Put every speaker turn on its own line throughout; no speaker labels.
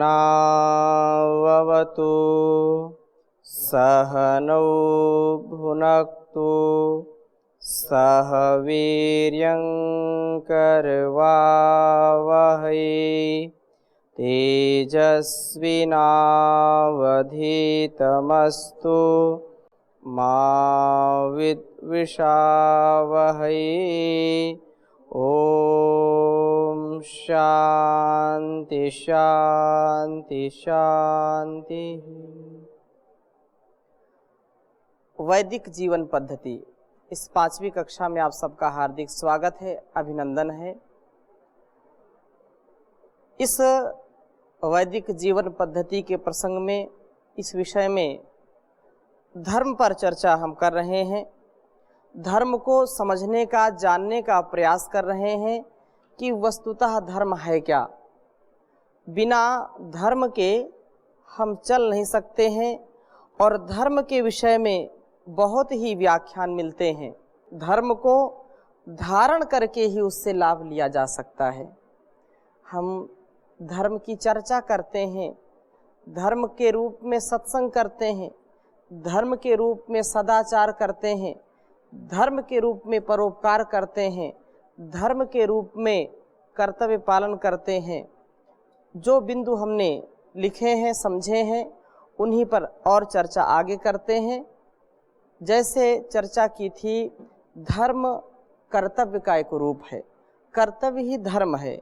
सहनाववतु सहनौ भुनक्तु सह वीर्यं करवावहै तेजस्विनावधीतमस्तु मा विद्विषावहै। ओम शांति शांति शांति। वैदिक जीवन पद्धति, इस 5वीं कक्षा में आप सबका हार्दिक स्वागत है, अभिनंदन है। इस वैदिक जीवन पद्धति के प्रसंग में, इस विषय में धर्म पर चर्चा हम कर रहे हैं। धर्म को समझने का, जानने का प्रयास कर रहे हैं कि वस्तुतः धर्म है क्या। बिना धर्म के हम चल नहीं सकते हैं और धर्म के विषय में बहुत ही व्याख्यान मिलते हैं। धर्म को धारण करके ही उससे लाभ लिया जा सकता है। हम धर्म की चर्चा करते हैं, धर्म के रूप में सत्संग करते हैं, धर्म के रूप में सदाचार करते हैं, धर्म के रूप में परोपकार करते हैं, धर्म के रूप में कर्तव्य पालन करते हैं। जो बिंदु हमने लिखे हैं, समझे हैं, उन्हीं पर और चर्चा आगे करते हैं। जैसे चर्चा की थी, धर्म कर्तव्य का एक रूप है, कर्तव्य ही धर्म है।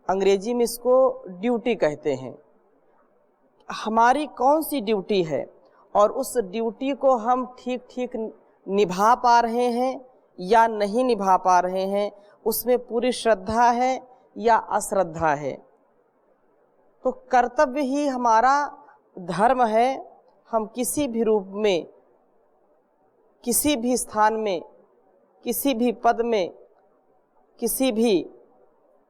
अंग्रेजी में इसको ड्यूटी कहते हैं। हमारी कौन सी ड्यूटी है और उस ड्यूटी को हम ठीक ठीक निभा पा रहे हैं या नहीं निभा पा रहे हैं, उसमें पूरी श्रद्धा है या अश्रद्धा है। तो कर्तव्य ही हमारा धर्म है। हम किसी भी रूप में, किसी भी स्थान में, किसी भी पद में, किसी भी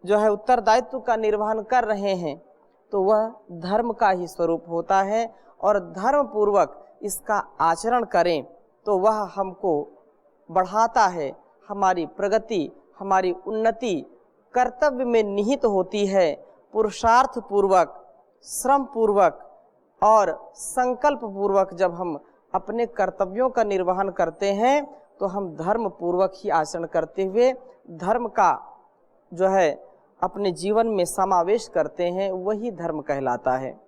जो है उत्तरदायित्व का निर्वहन कर रहे हैं तो वह धर्म का ही स्वरूप होता है। और धर्म पूर्वक इसका आचरण करें तो वह हमको बढ़ाता है। हमारी प्रगति, हमारी उन्नति कर्तव्य में निहित होती है। पुरुषार्थ पूर्वक, श्रम पूर्वक और संकल्प पूर्वक जब हम अपने कर्तव्यों का निर्वहन करते हैं तो हम धर्म पूर्वक ही आचरण करते हुए धर्म का जो है अपने जीवन में समावेश करते हैं, वही धर्म कहलाता है।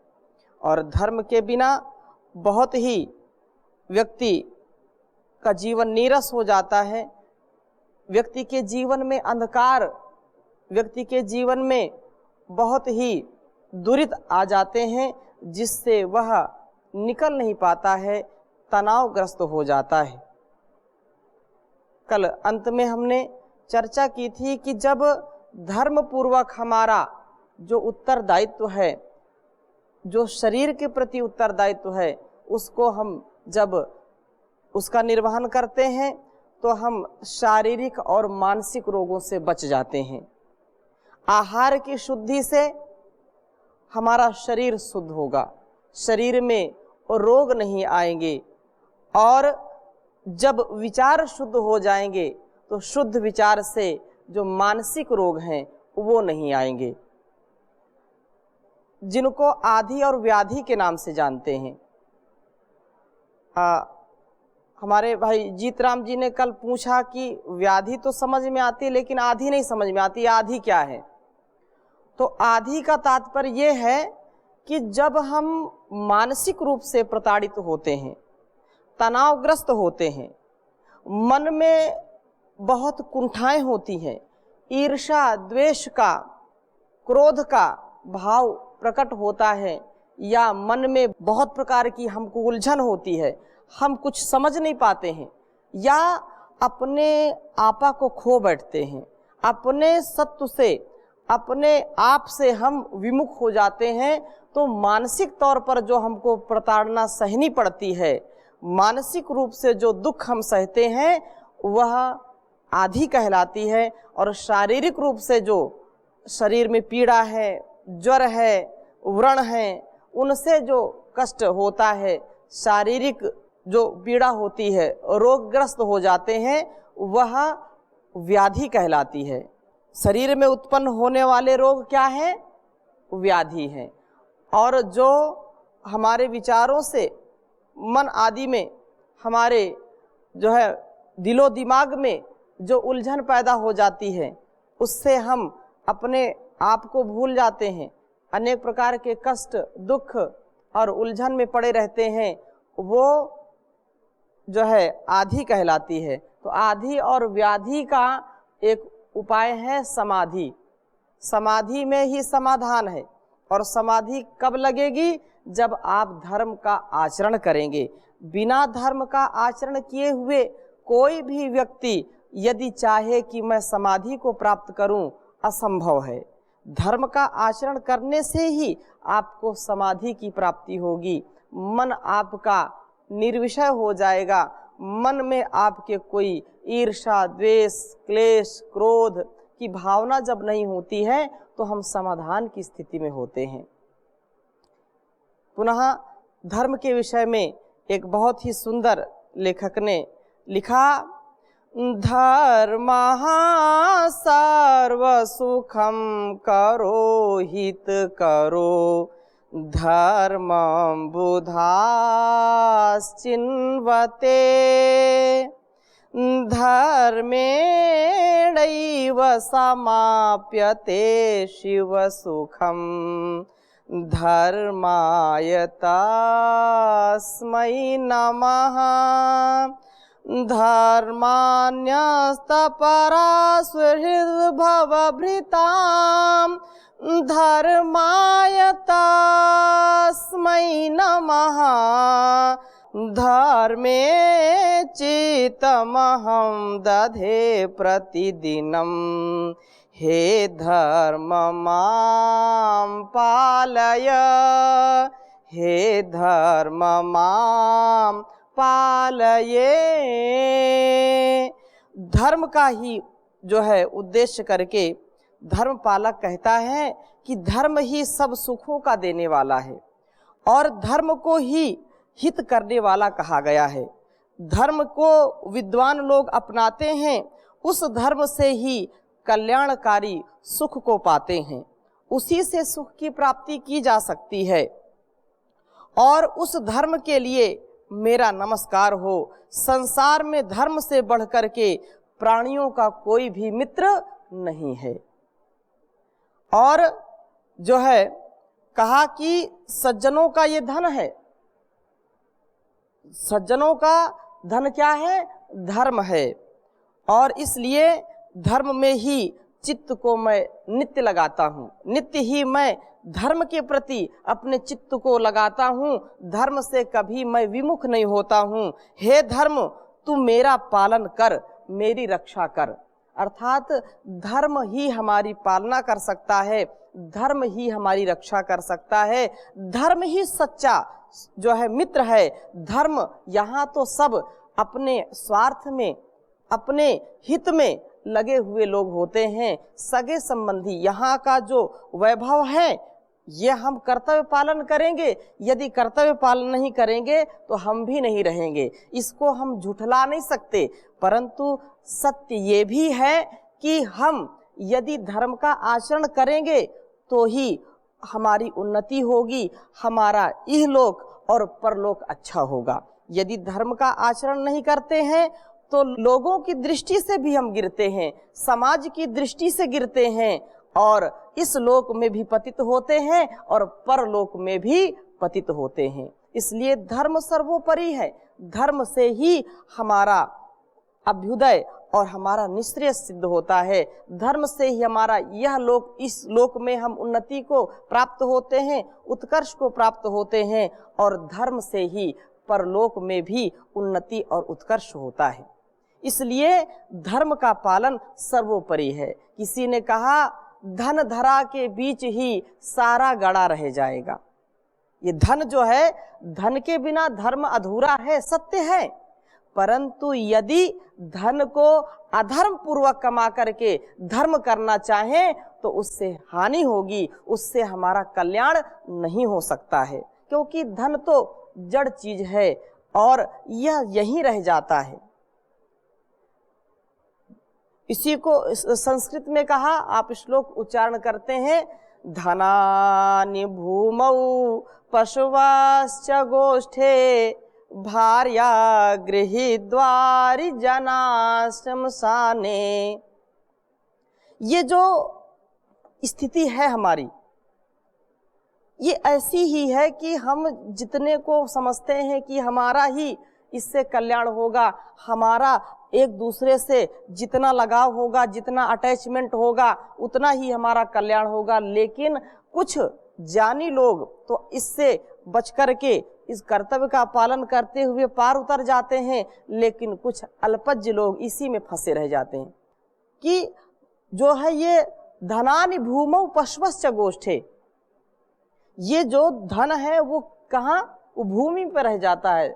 और धर्म के बिना बहुत ही व्यक्ति का जीवन नीरस हो जाता है। व्यक्ति के जीवन में अंधकार, व्यक्ति के जीवन में बहुत ही दुरित आ जाते हैं, जिससे वह निकल नहीं पाता है, तनावग्रस्त हो जाता है। कल अंत में हमने चर्चा की थी कि जब धर्म पूर्वक हमारा जो उत्तरदायित्व है, जो शरीर के प्रति उत्तरदायित्व है, उसको हम जब उसका निर्वहन करते हैं तो हम शारीरिक और मानसिक रोगों से बच जाते हैं। आहार की शुद्धि से हमारा शरीर शुद्ध होगा, शरीर में रोग नहीं आएंगे। और जब विचार शुद्ध हो जाएंगे तो शुद्ध विचार से जो मानसिक रोग हैं वो नहीं आएंगे, जिनको आधि और व्याधि के नाम से जानते हैं। हमारे भाई जीतराम जी ने कल पूछा कि व्याधि तो समझ में आती है लेकिन आधि नहीं समझ में आती, आधि क्या है? तो आधि का तात्पर्य ये है कि जब हम मानसिक रूप से प्रताड़ित होते हैं, तनावग्रस्त होते हैं, मन में बहुत कुंठाएं होती हैं, ईर्ष्या, द्वेष का, क्रोध का भाव प्रकट होता है, या मन में बहुत प्रकार की हमको उलझन होती है, हम कुछ समझ नहीं पाते हैं, या अपने आपा को खो बैठते हैं, अपने सत्व से, अपने आप से हम विमुख हो जाते हैं, तो मानसिक तौर पर जो हमको प्रताड़ना सहनी पड़ती है, मानसिक रूप से जो दुख हम सहते हैं, वह आधि कहलाती है। और शारीरिक रूप से जो शरीर में पीड़ा है, ज्वर है, व्रण है, उनसे जो कष्ट होता है, शारीरिक जो पीड़ा होती है, रोगग्रस्त हो जाते हैं, वह व्याधि कहलाती है। शरीर में उत्पन्न होने वाले रोग क्या है? व्याधि है। और जो हमारे विचारों से मन आदि में, हमारे जो है दिलो दिमाग में जो उलझन पैदा हो जाती है, उससे हम अपने आप को भूल जाते हैं, अनेक प्रकार के कष्ट, दुख और उलझन में पड़े रहते हैं, वो जो है आधि कहलाती है। तो आधि और व्याधि का एक उपाय है समाधि। समाधि में ही समाधान है। और समाधि कब लगेगी? जब आप धर्म का आचरण करेंगे। बिना धर्म का आचरण किए हुए कोई भी व्यक्ति यदि चाहे कि मैं समाधि को प्राप्त करूं, असंभव है। धर्म का आचरण करने से ही आपको समाधि की प्राप्ति होगी। मन आपका निर्विषय हो जाएगा। मन में आपके कोई ईर्ष्या, द्वेष, क्लेश, क्रोध की भावना जब नहीं होती है तो हम समाधान की स्थिति में होते हैं। पुनः धर्म के विषय में एक बहुत ही सुंदर लेखक ने लिखा, धर्मः सर्व सुखम करो हित करो, धर्मं बुधाश्चिन्वते, धर्मेणैव समाप्यते शिव सुखम, धर्माय तस्मै नमः। धर्मान्यस्तपरासुहृद्भवभृतां, धर्माय तस्मै नमः। धर्मे चित्तमहं दधे प्रतिदिनं, हे धर्म मां पालय, हे धर्म मां पालये। धर्म का ही जो है उद्देश्य करके धर्म पालक कहता है कि धर्म ही सब सुखों का देने वाला है और धर्म को ही हित करने वाला कहा गया है। धर्म को विद्वान लोग अपनाते हैं, उस धर्म से ही कल्याणकारी सुख को पाते हैं, उसी से सुख की प्राप्ति की जा सकती है। और उस धर्म के लिए मेरा नमस्कार हो। संसार में धर्म से बढ़कर के प्राणियों का कोई भी मित्र नहीं है। और जो है कहा कि सज्जनों का ये धन है। सज्जनों का धन क्या है? धर्म है। और इसलिए धर्म में ही चित्त को मैं नित्य लगाता हूँ, नित्य ही मैं धर्म के प्रति अपने चित्त को लगाता हूँ, धर्म से कभी मैं विमुख नहीं होता हूँ। हे धर्म, तू मेरा पालन कर, मेरी रक्षा कर। अर्थात धर्म ही हमारी पालना कर सकता है, धर्म ही हमारी रक्षा कर सकता है, धर्म ही सच्चा जो है मित्र है। धर्म यहाँ तो सब अपने स्वार्थ में, अपने हित में लगे हुए लोग होते हैं, सगे संबंधी। यहाँ का जो वैभव है ये हम कर्तव्य पालन करेंगे, यदि कर्तव्य पालन नहीं करेंगे तो हम भी नहीं रहेंगे, इसको हम झुठला नहीं सकते। परंतु सत्य ये भी है कि हम यदि धर्म का आचरण करेंगे तो ही हमारी उन्नति होगी, हमारा इहलोक और परलोक अच्छा होगा। यदि धर्म का आचरण नहीं करते हैं तो लोगों की दृष्टि से भी हम गिरते हैं, समाज की दृष्टि से गिरते हैं और इस लोक में भी पतित होते हैं और परलोक में भी पतित होते हैं। इसलिए धर्म सर्वोपरि है। धर्म से ही हमारा अभ्युदय और हमारा निश्रेय सिद्ध होता है। धर्म से ही हमारा यह लोक, इस लोक में हम उन्नति को प्राप्त होते हैं, उत्कर्ष को प्राप्त होते हैं और धर्म से ही परलोक में भी उन्नति और उत्कर्ष होता है। इसलिए धर्म का पालन सर्वोपरि है। किसी ने कहा धन धरा के बीच ही सारा गड़ा रह जाएगा। ये धन जो है, धन के बिना धर्म अधूरा है, सत्य है। परंतु यदि धन को अधर्म पूर्वक कमा करके धर्म करना चाहें तो उससे हानि होगी, उससे हमारा कल्याण नहीं हो सकता है, क्योंकि धन तो जड़ चीज है और यह यहीं रह जाता है। इसी को संस्कृत में कहा, आप श्लोक उच्चारण करते हैं, धनानि भूमौ पशवश्च गोष्ठे भार्या गृहीद्वारि जना श्मशाने। ये जो स्थिति है हमारी, ये ऐसी ही है कि हम जितने को समझते हैं कि हमारा ही इससे कल्याण होगा, हमारा एक दूसरे से जितना लगाव होगा, जितना अटैचमेंट होगा, उतना ही हमारा कल्याण होगा। लेकिन कुछ ज्ञानी लोग तो इससे बच करके इस कर्तव्य का पालन करते हुए पार उतर जाते हैं, लेकिन कुछ अल्पज्ञ लोग इसी में फंसे रह जाते हैं कि जो है ये धनानि भूमौ पशवश्च गोष्ठे, ये जो धन है वो कहाँ, वो भूमि पर रह जाता है।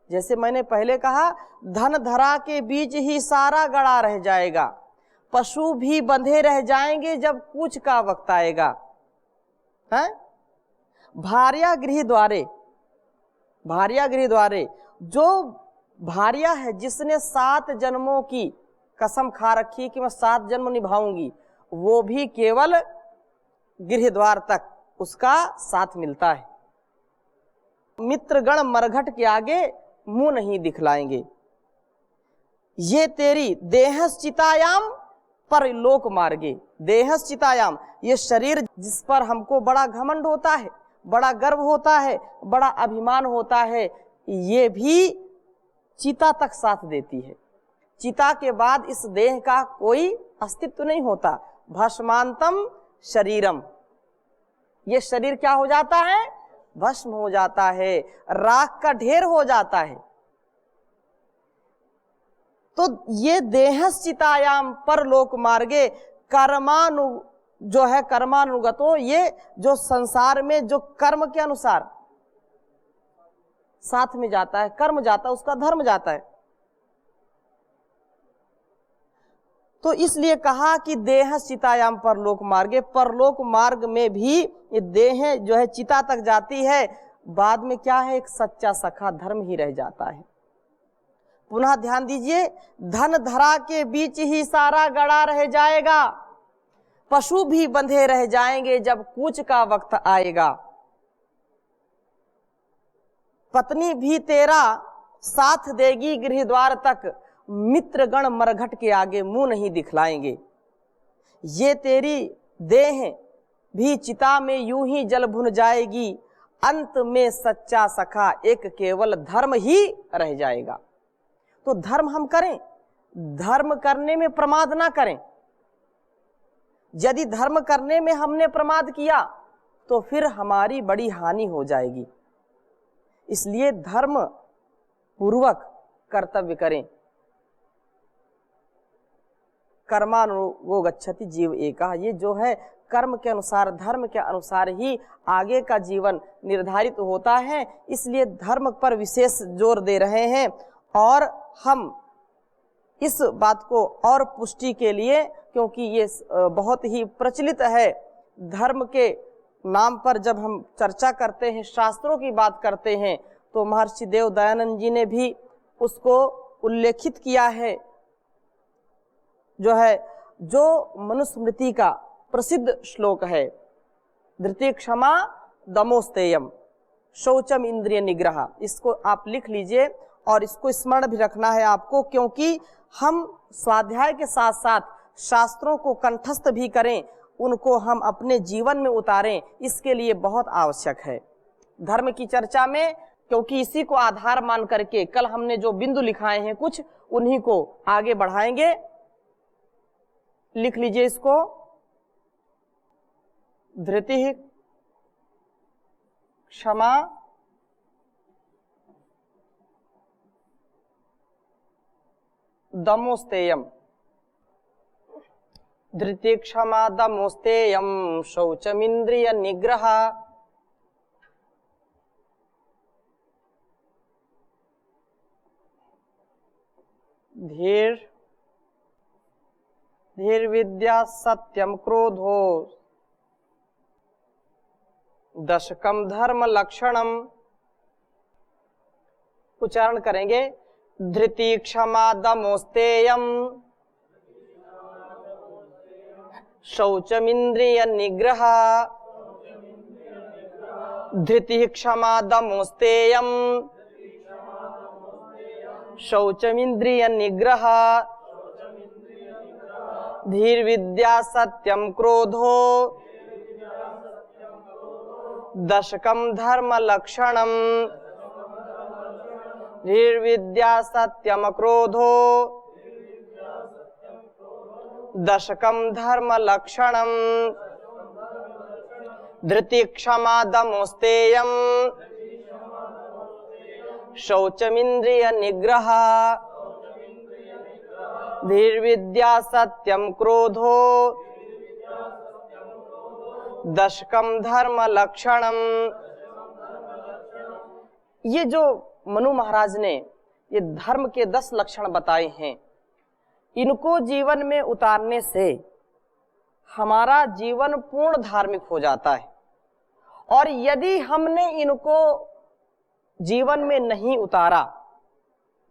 जैसे मैंने पहले कहा, धन धरा के बीच ही सारा गड़ा रह जाएगा, पशु भी बंधे रह जाएंगे जब कूच का वक्त आएगा। है भार्या गृह द्वारे, भार्या गृह द्वारे, जो भार्या है जिसने 7 जन्मों की कसम खा रखी कि मैं 7 जन्म निभाऊंगी, वो भी केवल गृह द्वार तक उसका साथ मिलता है। मित्रगण मरघट के आगे मुंह नहीं दिखलाएंगे। ये तेरी देहश्चितायाम परलोक मार्गे, देहश्चितायाम, ये शरीर जिस पर हमको बड़ा घमंड होता है, बड़ा गर्व होता है, बड़ा अभिमान होता है, ये भी चिता तक साथ देती है। चिता के बाद इस देह का कोई अस्तित्व नहीं होता। भस्मांतम शरीरम, ये शरीर क्या हो जाता है, भस्म हो जाता है, राख का ढेर हो जाता है। तो ये देहश्चितायाम परलोक मार्गे कर्मानु, जो है कर्मानुगतो, ये जो संसार में जो कर्म के अनुसार साथ में जाता है, कर्म जाता है, उसका धर्म जाता है। तो इसलिए कहा कि देह चितायाम परलोक मार्गे, परलोक मार्ग में भी ये देह जो है चिता तक जाती है, बाद में क्या है, एक सच्चा सखा धर्म ही रह जाता है। पुनः ध्यान दीजिए, धन धरा के बीच ही सारा गड़ा रह जाएगा, पशु भी बंधे रह जाएंगे जब कूच का वक्त आएगा, पत्नी भी तेरा साथ देगी गृह द्वार तक, मित्रगण मरघट के आगे मुंह नहीं दिखलाएंगे। ये तेरी देह भी चिता में यूं ही जल भुन जाएगी, अंत में सच्चा सखा एक केवल धर्म ही रह जाएगा। तो धर्म हम करें, धर्म करने में प्रमाद ना करें। यदि धर्म करने में हमने प्रमाद किया तो फिर हमारी बड़ी हानि हो जाएगी। इसलिए धर्म पूर्वक कर्तव्य करें। कर्मानुगो गच्छति जीव एका, ये जो है कर्म के अनुसार, धर्म के अनुसार ही आगे का जीवन निर्धारित होता है। इसलिए धर्म पर विशेष जोर दे रहे हैं। और हम इस बात को और पुष्टि के लिए, क्योंकि ये बहुत ही प्रचलित है, धर्म के नाम पर जब हम चर्चा करते हैं, शास्त्रों की बात करते हैं, तो महर्षि देव दयानंद जी ने भी उसको उल्लेखित किया है। जो है, जो मनुस्मृति का प्रसिद्ध श्लोक है, धृति क्षमा दमोस्तेयम शौचम इंद्रिय निग्रह, इसको आप लिख लीजिए और इसको स्मरण भी रखना है आपको, क्योंकि हम स्वाध्याय के साथ साथ शास्त्रों को कंठस्थ भी करें, उनको हम अपने जीवन में उतारें, इसके लिए बहुत आवश्यक है धर्म की चर्चा में। क्योंकि इसी को आधार मान करके कल हमने जो बिंदु लिखाए हैं कुछ, उन्हीं को आगे बढ़ाएंगे। लिख लीजिए इसको, धृति क्षमा दमोस्तेयम, धृति क्षमा दमोस्तेयम शौचमिंद्रिय निग्रह, धीर धीर विद्या सत्यम क्रोधो दशकम धर्म लक्षणम। उच्चारण करेंगे, धृति क्षमा दमोस्तेयम शौचमिंद्रिय निग्रह, धृतिः क्षमा दमोस्तेयम्, शौचमिंद्रिय निग्रह, धीर्विद्या सत्यम क्रोधो, दशकम धर्म लक्षणम, धीर्विद्या सत्यम क्रोधो, दशकम धर्म लक्षणम, धृति क्षमा दमोस्तेयम्, शौचमिंद्रिय निग्रह, धीर्विद्या सत्यम क्रोधो, दशकम धर्म लक्षणम। ये जो मनु महाराज ने ये धर्म के 10 लक्षण बताए हैं, इनको जीवन में उतारने से हमारा जीवन पूर्ण धार्मिक हो जाता है। और यदि हमने इनको जीवन में नहीं उतारा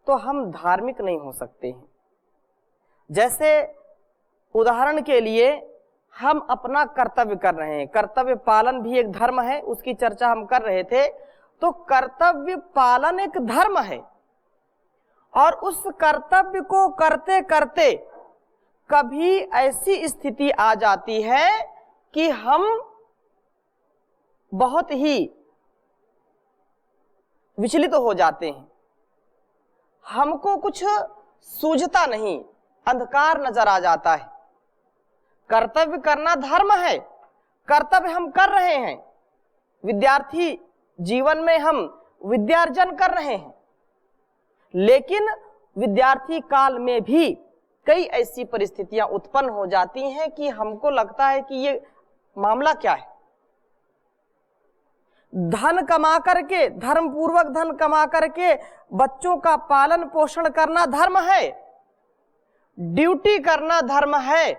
तो हम धार्मिक नहीं हो सकते हैं। जैसे उदाहरण के लिए हम अपना कर्तव्य कर रहे हैं, कर्तव्य पालन भी एक धर्म है, उसकी चर्चा हम कर रहे थे। तो कर्तव्य पालन एक धर्म है और उस कर्तव्य को करते करते कभी ऐसी स्थिति आ जाती है कि हम बहुत ही विचलित हो जाते हैं, हमको कुछ सूझता नहीं, अंधकार नजर आ जाता है। कर्तव्य करना धर्म है, कर्तव्य हम कर रहे हैं, विद्यार्थी जीवन में हम विद्यार्जन कर रहे हैं, लेकिन विद्यार्थी काल में भी कई ऐसी परिस्थितियां उत्पन्न हो जाती हैं कि हमको लगता है कि ये मामला क्या है। धन कमा करके, धर्म पूर्वक धन कमा करके बच्चों का पालन पोषण करना धर्म है, ड्यूटी करना धर्म है,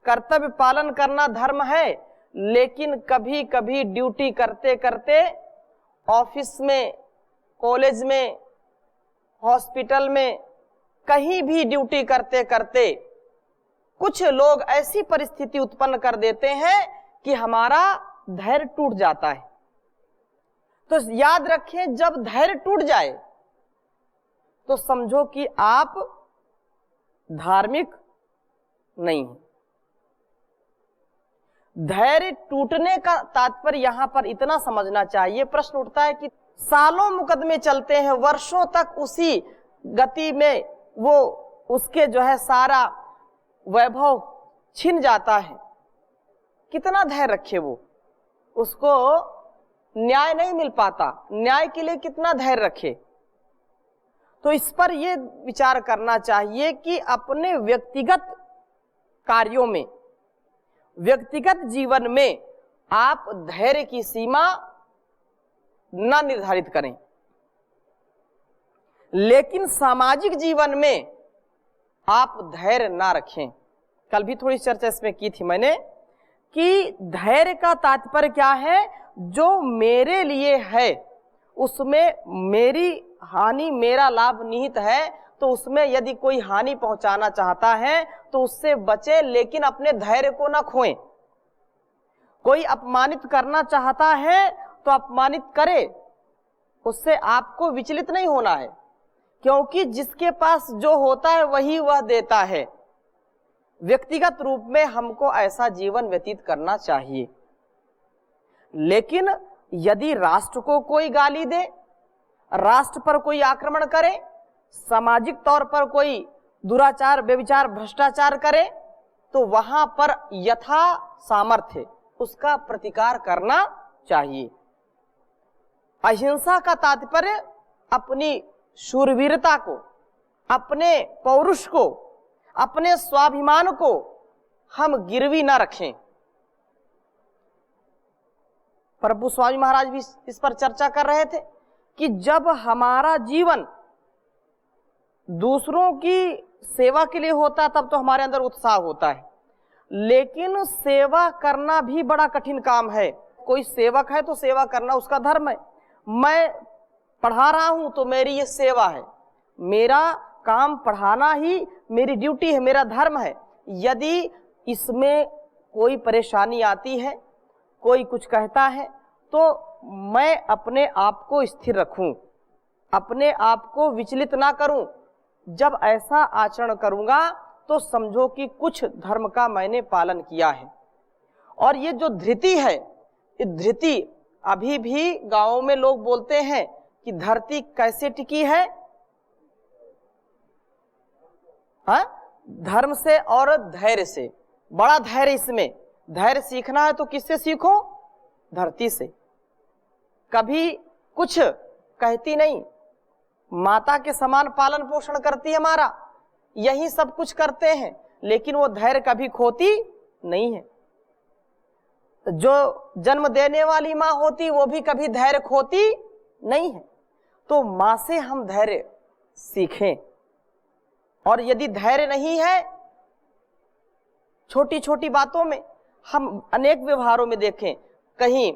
कर्तव्य पालन करना धर्म है। लेकिन कभी कभी ड्यूटी करते करते ऑफिस में, कॉलेज में, हॉस्पिटल में, कहीं भी ड्यूटी करते करते कुछ लोग ऐसी परिस्थिति उत्पन्न कर देते हैं कि हमारा धैर्य टूट जाता है। तो याद रखें, जब धैर्य टूट जाए तो समझो कि आप धार्मिक नहीं हैं। धैर्य टूटने का तात्पर्य यहां पर इतना समझना चाहिए। प्रश्न उठता है कि सालों मुकदमे चलते हैं, वर्षों तक उसी गति में वो उसके जो है सारा वैभव छिन जाता है, कितना धैर्य रखे वो, उसको न्याय नहीं मिल पाता, न्याय के लिए कितना धैर्य रखे। तो इस पर ये विचार करना चाहिए कि अपने व्यक्तिगत कार्यों में, व्यक्तिगत जीवन में आप धैर्य की सीमा न निर्धारित करें, लेकिन सामाजिक जीवन में आप धैर्य ना रखें। कल भी थोड़ी चर्चा इसमें की थी मैंने कि धैर्य का तात्पर्य क्या है, जो मेरे लिए है उसमें मेरी हानि, मेरा लाभ निहित है, तो उसमें यदि कोई हानि पहुंचाना चाहता है तो उससे बचे, लेकिन अपने धैर्य को ना खोएं। कोई अपमानित करना चाहता है तो अपमानित करे, उससे आपको विचलित नहीं होना है, क्योंकि जिसके पास जो होता है वही वह देता है। व्यक्तिगत रूप में हमको ऐसा जीवन व्यतीत करना चाहिए। लेकिन यदि राष्ट्र को कोई गाली दे, राष्ट्र पर कोई आक्रमण करे, सामाजिक तौर पर कोई दुराचार, व्यभिचार, भ्रष्टाचार करे, तो वहां पर यथा सामर्थ्य उसका प्रतिकार करना चाहिए। अहिंसा का तात्पर्य अपनी शूरवीरता को, अपने पौरुष को, अपने स्वाभिमान को हम गिरवी ना रखें। प्रभु स्वामी महाराज भी इस पर चर्चा कर रहे थे कि जब हमारा जीवन दूसरों की सेवा के लिए होता है तब तो हमारे अंदर उत्साह होता है, लेकिन सेवा करना भी बड़ा कठिन काम है। कोई सेवक है तो सेवा करना उसका धर्म है। मैं पढ़ा रहा हूं तो मेरी ये सेवा है, मेरा काम पढ़ाना ही मेरी ड्यूटी है, मेरा धर्म है। यदि इसमें कोई परेशानी आती है, कोई कुछ कहता है, तो मैं अपने आप को स्थिर रखूं, अपने आप को विचलित ना करूं। जब ऐसा आचरण करूंगा तो समझो कि कुछ धर्म का मैंने पालन किया है। और ये जो धृति है, ये धृति अभी भी गांवों में लोग बोलते हैं कि धरती कैसे टिकी है, हाँ, धर्म से और धैर्य से। बड़ा धैर्य इसमें, धैर्य सीखना है तो किससे सीखो? धरती से। कभी कुछ कहती नहीं, माता के समान पालन पोषण करती है हमारा, यही सब कुछ करते हैं, लेकिन वो धैर्य कभी खोती नहीं है। जो जन्म देने वाली माँ होती वो भी कभी धैर्य खोती नहीं है। तो माँ से हम धैर्य सीखें। और यदि धैर्य नहीं है, छोटी छोटी बातों में, हम अनेक व्यवहारों में देखें, कहीं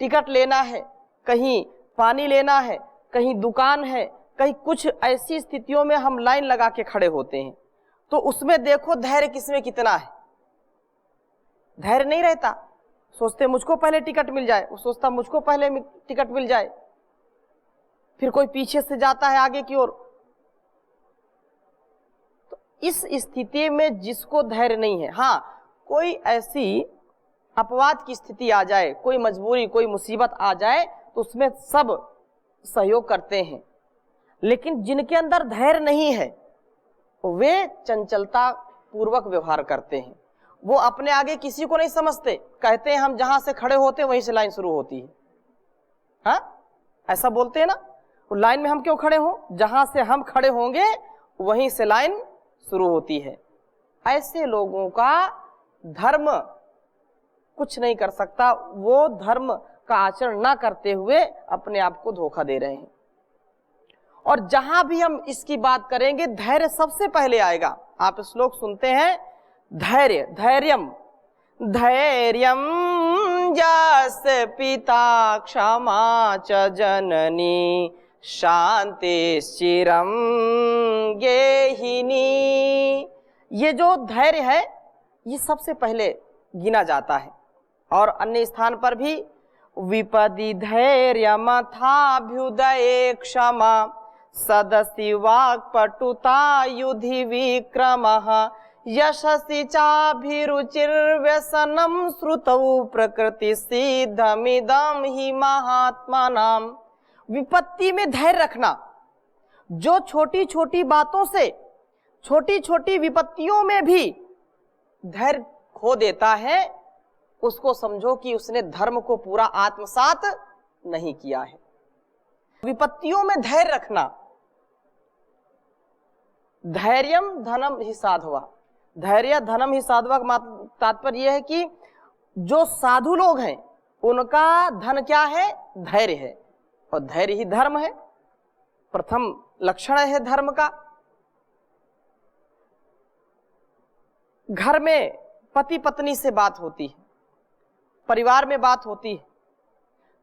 टिकट लेना है, कहीं पानी लेना है, कहीं दुकान है, कहीं कुछ ऐसी स्थितियों में हम लाइन लगा के खड़े होते हैं, तो उसमें देखो धैर्य किसमें कितना है। धैर्य नहीं रहता, सोचते मुझको पहले टिकट मिल जाए, वो सोचता मुझको पहले टिकट मिल जाए, फिर कोई पीछे से जाता है आगे की ओर। तो इस स्थिति में जिसको धैर्य नहीं है, हाँ, कोई ऐसी अपवाद की स्थिति आ जाए, कोई मजबूरी, कोई मुसीबत आ जाए, तो उसमें सब सहयोग करते हैं। लेकिन जिनके अंदर धैर्य नहीं है, वे चंचलता पूर्वक व्यवहार करते हैं। वो अपने आगे किसी को नहीं समझते, कहते हैं हम जहां से खड़े होते हैं वहीं से लाइन शुरू होती है। हाँ, ऐसा बोलते हैं ना, वो लाइन में हम क्यों खड़े हों, जहां से हम खड़े होंगे वहीं से लाइन शुरू होती है। ऐसे लोगों का धर्म कुछ नहीं कर सकता, वो धर्म का आचरण ना करते हुए अपने आप को धोखा दे रहे हैं। और जहां भी हम इसकी बात करेंगे, धैर्य सबसे पहले आएगा। आप श्लोक सुनते हैं, धैर्य, धैर्यम, धैर्यम जास पिता क्षमा च जननी शांति चिरम गेहिनी। ये जो धैर्य है, ये सबसे पहले गिना जाता है। और अन्य स्थान पर भी विपदि धैर्य मथाभ्युदये क्षमा सदसि वाक्पटुता युधि विक्रमः यशसि चाभिरुचिर्व्यसनं श्रुतौ प्रकृति सिद्धमिदं हि महात्मानाम्। विपत्ति में धैर्य रखना। जो छोटी छोटी बातों से, छोटी छोटी विपत्तियों में भी धैर्य खो देता है, उसको समझो कि उसने धर्म को पूरा आत्मसात नहीं किया है। विपत्तियों में धैर्य रखना। धैर्यम धनम ही साधवा, धैर्य धनम ही साधवा का तात्पर्य यह है कि जो साधु लोग हैं उनका धन क्या है? धैर्य है। और धैर्य ही धर्म है, प्रथम लक्षण है धर्म का। घर में पति पत्नी से बात होती है, परिवार में बात होती है,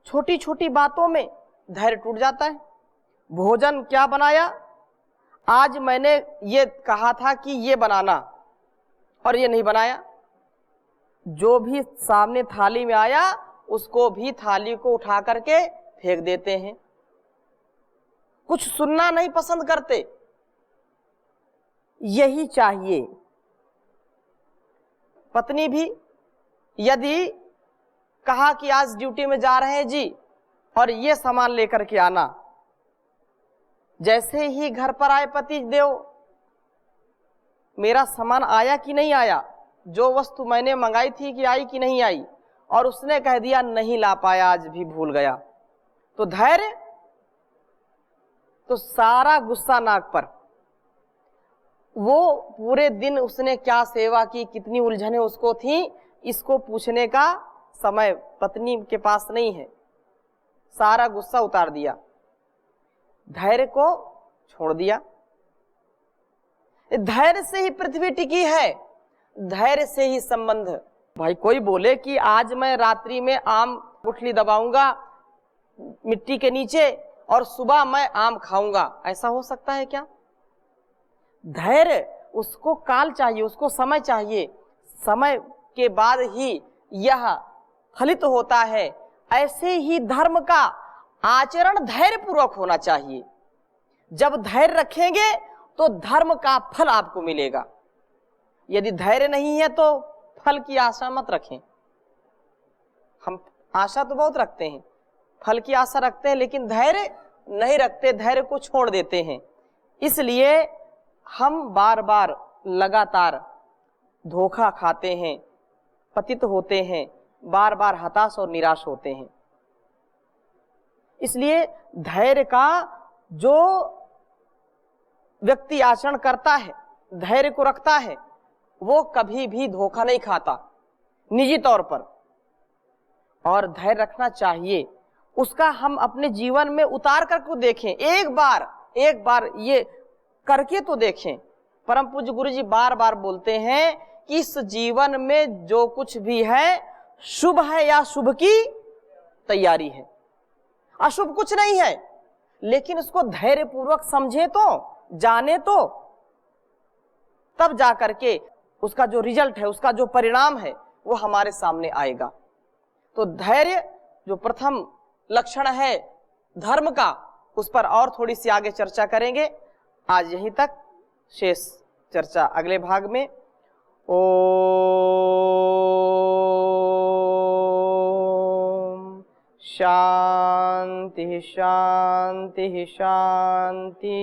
छोटी छोटी बातों में धैर्य टूट जाता है। भोजन क्या बनाया, आज मैंने ये कहा था कि ये बनाना और ये नहीं बनाया। जो भी सामने थाली में आया उसको भी थाली को उठा करके फेंक देते हैं। कुछ सुनना नहीं पसंद करते। यही चाहिए। पत्नी भी यदि कहा कि आज ड्यूटी में जा रहे हैं जी और ये सामान लेकर के आना, जैसे ही घर पर आए पति देव, मेरा सामान आया कि नहीं आया, जो वस्तु मैंने मंगाई थी कि आई कि नहीं आई, और उसने कह दिया नहीं ला पाया, आज भी भूल गया, तो धैर्य, तो सारा गुस्सा नाक पर। वो पूरे दिन उसने क्या सेवा की, कितनी उलझने उसको थी, इसको पूछने का समय पत्नी के पास नहीं है। सारा गुस्सा उतार दिया, धैर्य को छोड़ दिया। धैर्य से ही पृथ्वी टिकी है, धैर्य से ही संबंध। भाई कोई बोले कि आज मैं रात्रि में आम गुठली दबाऊंगा मिट्टी के नीचे और सुबह मैं आम खाऊंगा, ऐसा हो सकता है क्या? धैर्य, उसको काल चाहिए, उसको समय चाहिए। समय के बाद ही यह फलित होता है, ऐसे ही धर्म का आचरण धैर्य पूर्वक होना चाहिए। जब धैर्य रखेंगे तो धर्म का फल आपको मिलेगा। यदि धैर्य नहीं है तो फल की आशा मत रखें। हम आशा तो बहुत रखते हैं, फल की आशा रखते हैं, लेकिन धैर्य नहीं रखते, धैर्य को छोड़ देते हैं। इसलिए हम बार बार लगातार धोखा खाते हैं, पतित होते हैं, बार बार हताश और निराश होते हैं। इसलिए धैर्य का जो व्यक्ति आचरण करता है, धैर्य को रखता है, वो कभी भी धोखा नहीं खाता निजी तौर पर। और धैर्य रखना चाहिए, उसका हम अपने जीवन में उतार करके देखें। एक बार ये करके तो देखें। परम पूज्य गुरु जी बार बार बोलते हैं कि इस जीवन में जो कुछ भी है, शुभ है या शुभ की तैयारी है, अशुभ कुछ नहीं है। लेकिन उसको धैर्य पूर्वक समझे तो, जाने तो, तब जा करके उसका जो रिजल्ट है, उसका जो परिणाम है, वो हमारे सामने आएगा। तो धैर्य जो प्रथम लक्षण है धर्म का, उस पर और थोड़ी सी आगे चर्चा करेंगे। आज यहीं तक, शेष चर्चा अगले भाग में। ओम शांति शांति शांति।